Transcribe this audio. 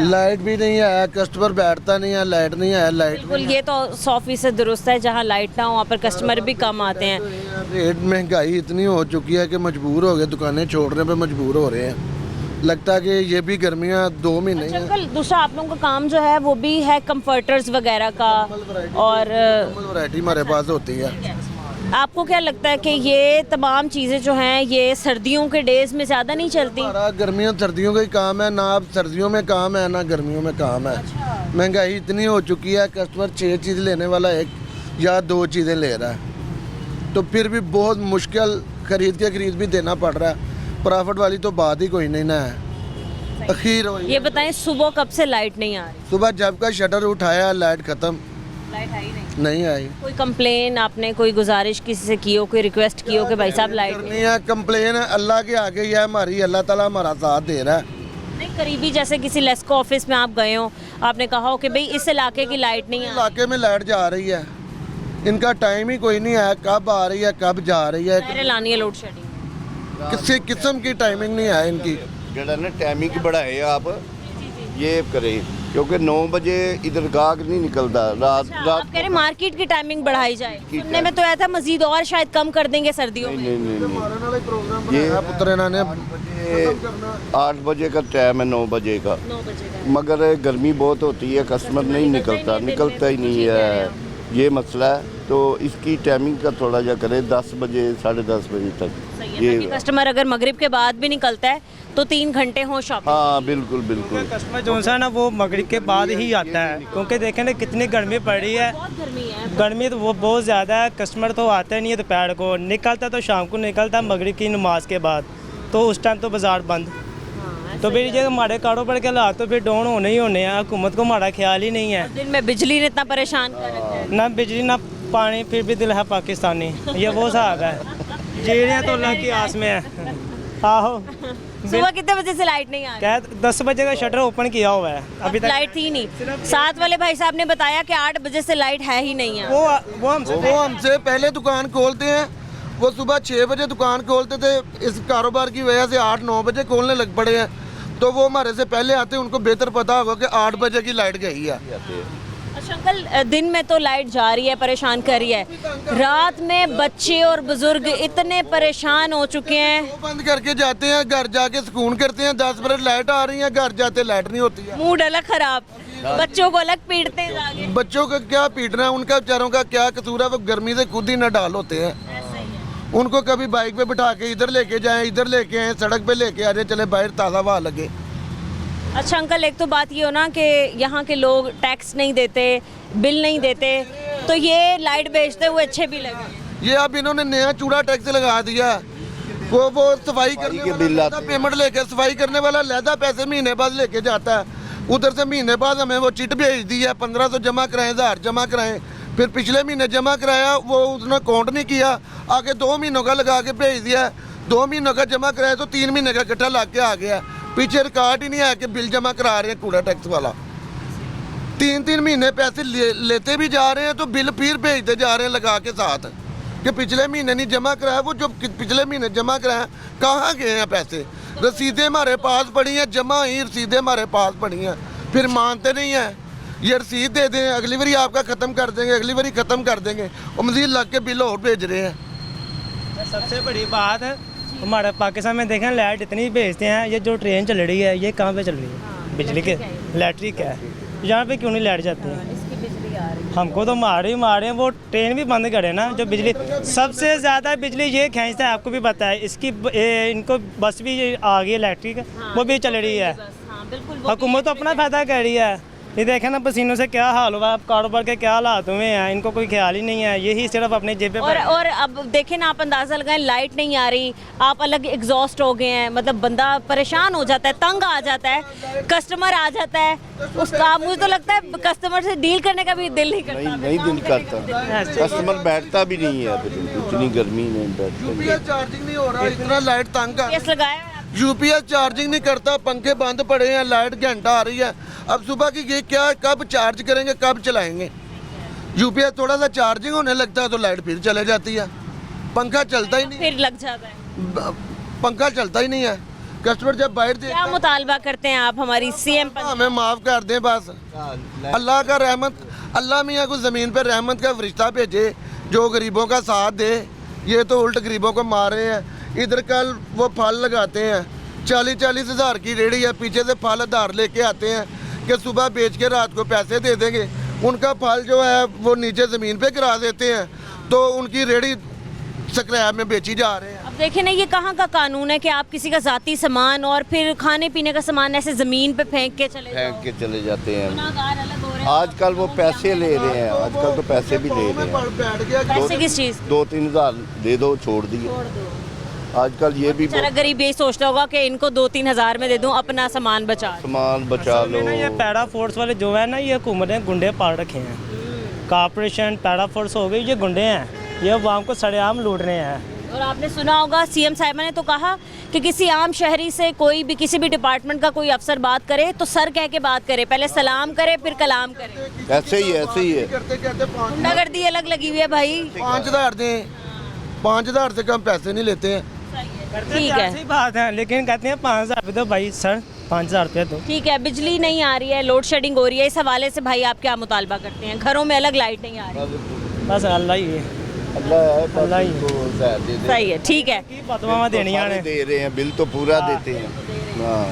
Light भी नहीं है, कस्टमर बैठता नहीं है, लाइट नहीं है, लाइट बिल्कुल, ये तो 100% दुरुस्त है। जहाँ लाइट ना हो वहाँ पर कस्टमर भी कम आते हैं। रेट महंगाई इतनी हो चुकी है कि मजबूर हो गए, दुकानें छोड़ने पे मजबूर हो रहे हैं। लगता है कि ये भी गर्मियाँ 2 महीने अच्छा हैं। अंकल, दूसरा आप लोगों का काम जो है वो भी है कंफर्टर्स वगैरह का, और वैरायटी हमारे पास होती है। आपको क्या लगता है कि ये तमाम चीज़ें जो हैं ये सर्दियों के डेज में ज़्यादा नहीं चलती? हमारा गर्मियों सर्दियों का ही काम है, ना अब सर्दियों में काम है ना गर्मियों में काम है। महंगाई इतनी हो चुकी है, कस्टमर 6 चीज़ लेने वाला 1 या 2 चीज़ें ले रहा है, तो फिर भी बहुत मुश्किल खरीद भी देना पड़ रहा है। प्रॉफिट वाली तो बात ही कोई नहीं ना है। अखीर हो ये बताएं, सुबह कब से लाइट नहीं आ रही? सुबह जब का शटर उठाया लाइट खत्म, लाइट आई नहीं नहीं आई। कोई कंप्लेन आपने, कोई गुजारिश किसी से की हो, कोई रिक्वेस्ट की हो कि भाई साहब लाइट करनी है? कंप्लेन अल्लाह के आगे ही है हमारी, अल्लाह ताला हमारा साथ दे रहा है। नहीं? करीबी जैसे किसी लेस्को ऑफिस में आप गए हो, आपने कहा हो कि भाई इस इलाके की लाइट नहीं आ रही। इलाके में लाइट जा रही है, इनका टाइम ही कोई नहीं है, कब आ रही है कब जा रही है, ज़ाहिर है लानी है लोड शेडिंग। किसी किस्म की टाइमिंग नहीं है इनकी। जरा ना टाइमिंग बढ़ाए आप, ये करें, क्योंकि 9 बजे इधर गाहक नहीं निकलता। रात आप कह रहे मार्केट की टाइमिंग बढ़ाई जाए? सुनने में तो आया था मजीद और शायद कम कर देंगे सर्दियों में। नहीं ये पुत्र इन्होंने 8 बजे का टाइम है, 9 बजे का, 9 बजे का। मगर गर्मी बहुत होती है, कस्टमर नहीं निकलता ही नहीं है, ये मसला है। तो इसकी टाइमिंग का थोड़ा जा करें, 10 बजे 10:30 बजे तक। ये कस्टमर अगर मगरिब के बाद भी निकलता है तो 3 घंटे हो शॉपिंग। हाँ बिल्कुल बिल्कुल। कस्टमर जो है ना वो मगरिब के बाद ही आता है, क्योंकि देखें ना कितनी गर्मी पड़ रही है। बहुत गर्मी है। गर्मी तो वो बहुत ज़्यादा है, कस्टमर तो आता ही नहीं है दोपहर को, निकलता तो शाम को निकलता है मगरिब की नमाज के बाद, तो उस टाइम तो बाज़ार बंद। तो फिर ये हमारे कारोबार के हालात तो फिर डाउन होने ही होने हैं। हुकूमत को हमारा ख्याल ही नहीं है, दिन में बिजली ने इतना परेशान कर रखा है। ना बिजली ना पानी, फिर भी दिल है पाकिस्तानी, ये वो हिसाब है। जीड़ियाँ तो अल्लाह की आस में है। आहो सुबह कितने बजे से लाइट नहीं आ रही? क्या 10 बजे का शटर ओपन किया हुआ है, अभी तक लाइट थी नहीं। साथ वाले भाई साहब ने बताया कि 8 बजे से लाइट है ही नहीं है। वो हमसे पहले दुकान खोलते हैं, वो सुबह 6 बजे दुकान खोलते थे, इस कारोबार की वजह से 8-9 बजे खोलने लग पड़े हैं। तो वो हमारे से पहले आते हैं, उनको बेहतर पता होगा कि 8 बजे की लाइट गई है। अच्छा अंकल, दिन में तो लाइट जा रही है, परेशान कर रही है, रात में बच्चे और बुजुर्ग इतने परेशान हो चुके हैं। वो बंद करके जाते हैं, घर जाके सुकून करते हैं, 10 मिनट लाइट आ रही है, घर जाते लाइट नहीं होती है। मूड अलग खराब, बच्चों को अलग पीटते हैं जाके। बच्चों का क्या पीटना है, उनका बेचारों का क्या कसूर है, वो गर्मी से खुद ही नडाल होते हैं। उनको कभी बाइक पे बिठा के इधर लेके जाएं, इधर लेके आए, सड़क पे लेके आ जाए, चले बाहर ताज़ा हवा लगे। अच्छा अंकल, एक तो बात ये हो ना कि यहाँ के लोग टैक्स नहीं देते, बिल नहीं देते, तो ये लाइट बेचते हुए अच्छे भी लगे। ये अब इन्होंने नया चूड़ा टैक्स लगा दिया। वो सफाई करने के वाला बिल लहदा पेमेंट लेके, सफाई करने वाला लहदा पैसे महीने बाद लेके जाता है, उधर से महीने बाद हमें वो चिट भेज दी है, 1500 जमा कराएं, 1000 जमा कराएं। फिर पिछले महीने जमा कराया, वो उसने काउंट नहीं किया, आगे 2 महीनों का लगा के भेज दिया। 2 महीनों का जमा कराया तो 3 महीने का इकट्ठा लग के आ गया। पीछे रिकॉर्ड ही नहीं आया कि बिल जमा करा रहे हैं कूड़ा टैक्स वाला। 3-3 महीने पैसे लेते भी जा रहे हैं, तो बिल फिर भेजते जा रहे हैं लगा के साथ कि पिछले महीने नहीं जमा कराया। वो जो पिछले महीने जमा कराया कहाँ गए हैं पैसे? रसीदें हमारे पास पड़ी हैं, जमा ही रसीदें हमारे पास पड़ी हैं, फिर मानते नहीं हैं। ये रसीद दे दें, अगली बारी आपका ख़त्म कर देंगे, अगली बारी ख़त्म कर देंगे, और मज़ीद लग के बिल और भेज रहे हैं। सबसे बड़ी बात है हमारे पाकिस्तान में देखें लाइट इतनी भेजते हैं, ये जो ट्रेन चल रही है ये कहाँ पे चल रही है? बिजली के इलेक्ट्रिक है, यहाँ पे क्यों नहीं लाइट जाती है? हमको तो मारे हैं, वो ट्रेन भी बंद करे ना। जो बिजली सबसे ज़्यादा बिजली ये खींचता है, आपको भी पता है, इसकी इनको बस भी आ गई इलेक्ट्रिक, वो भी चल रही है। हुकूमत तो अपना फ़ायदा कर रही है। ये देखें ना पसीनों से क्या हाल हुआ, अब कारोबार के क्या हालात हुए हैं, इनको कोई ख्याल ही नहीं है, यही सिर्फ अपने जेब पे और अब देखें ना, आप अंदाज़ा लगाएं, लाइट नहीं आ रही, आप अलग एग्जॉस्ट हो गए हैं, मतलब बंदा परेशान हो जाता है, तंग आ जाता है, कस्टमर आ जाता है, उसका मुझे तो लगता है कस्टमर से डील करने का भी दिल नहीं करता। नहीं दिल करता, कस्टमर बैठता भी नहीं है, इतनी गर्मी नहीं बैठता। यूपीएस चार्जिंग नहीं हो रहा, इतना लाइट तंग है। केस लगाया है? यूपीएस चार्जिंग नहीं करता, पंखे बंद पड़े हैं, लाइट घंटा आ रही है। अब सुबह की ये क्या, कब चार्ज करेंगे, कब चलाएंगे? यूपीएस थोड़ा सा चार्जिंग होने लगता है तो लाइट फिर चले जाती है, पंखा चलता ही नहीं, फिर लग जाता है। पंखा चलता ही नहीं है। कस्टमर जब बाहर क्या मुतालबा करते हैं आप हमारी सीएम पर? हमें माफ कर दें बस। अल्लाह का रहमत, अल्लाह मियाँ को ज़मीन पर रहमत का फरिश्ता भेजे जो गरीबों का साथ दे। ये तो उल्ट गरीबों को मार रहे हैं। इधर कल वो फल लगाते हैं, 40-40 हज़ार की रेहड़ी है, पीछे से फल उधार लेके आते हैं कि सुबह बेच के रात को पैसे दे देंगे। उनका फल जो है वो नीचे ज़मीन पे गिरा देते हैं, तो उनकी रेहड़ी स्क्रैप में बेची जा रहे हैं। अब देखें ना, ये कहाँ का कानून है कि आप किसी का ज़ाती सामान और फिर खाने पीने का सामान ऐसे ज़मीन पे फेंक के चले जाओ? फेंक के चले जाते हैं। गुनाहगार अलग हो रहे हैं। आजकल वो पैसे ले रहे हैं, आजकल तो पैसे भी ले रहे हैं। बैठ गया पैसे किस चीज़? 2-3 हज़ार दे दो, छोड़ दिए। आजकल ये भी बेचारा गरीब यही सोचता होगा कि इनको 2-3 हज़ार में दे दूं, अपना सामान बचा लूं। सामान बचा लो। ना ये पैरा फोर्स वाले जो है ना, ये हुकूमत ने गुंडे पाल रखे हैं। कॉर्पोरेशन पैरा फोर्स हो गई, ये गुंडे हैं, ये अवाम को सरेआम लूट रहे हैं। और आपने सुना होगा सीएम साहिबा ने तो कहा कि किसी आम शहरी से कोई भी किसी भी डिपार्टमेंट का कोई अफसर बात करे तो सर कह के बात करे, पहले सलाम करे फिर कलाम करे। ऐसे ही है। करते कहते गुंडागर्दी अलग लगी हुई है भाई। 5,000 दें, 5,000 से कम पैसे नहीं लेते हैं। ठीक है, ऐसी बात है, लेकिन कहते हैं 5,000 रुपये दो भाई, सर 5,000 रुपये दो। ठीक है। बिजली नहीं आ रही है, लोड शेडिंग हो रही है, इस हवाले से भाई आप क्या मुतालबा करते हैं? घरों में अलग लाइट नहीं आ रही। बस अल्लाह ही है, अल्लाह है, बस अल्लाह ही। इनको खैर दे दे। सही है, ठीक है। की बदवा देनी सारे है। दे रहे हैं, बिल तो पूरा देते हैं। हाँ